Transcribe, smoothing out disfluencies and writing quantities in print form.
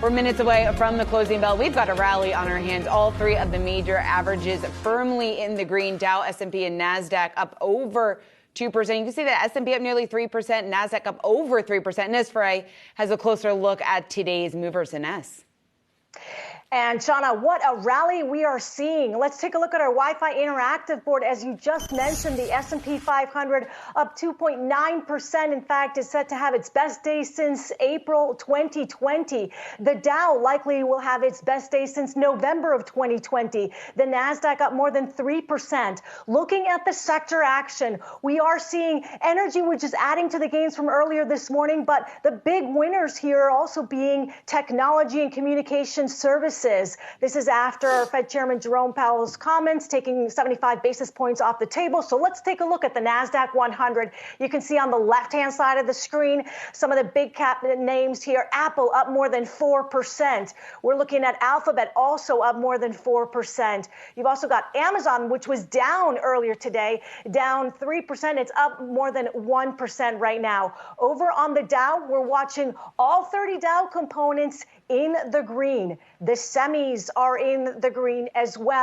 We're minutes away from the closing bell. We've got a rally on our hands. All three of the major averages firmly in the green. Dow, S&P, and Nasdaq up over 2%. You can see that S&P up nearly 3%, Nasdaq up over 3%. Ines Ferre has a closer look at today's movers. Ines. And Shauna, what a rally we are seeing. Let's take a look at our Wi-Fi interactive board. As you just mentioned, the S&P 500 up 2.9%. In fact, is set to have its best day since April 2020. The Dow likely will have its best day since November of 2020. The Nasdaq up more than 3%. Looking at the sector action, we are seeing energy, which is adding to the gains from earlier this morning. But the big winners here are also being technology and communication services. This is after Fed Chairman Jerome Powell's comments, taking 75 basis points off the table. So let's take a look at the Nasdaq 100. You can see on the left-hand side of the screen some of the big cap names here. Apple up more than 4%. We're looking at Alphabet also up more than 4%. You've also got Amazon, which was down earlier today, down 3%. It's up more than 1% right now. Over on the Dow, we're watching all 30 Dow components in the green. The semis are in the green as well.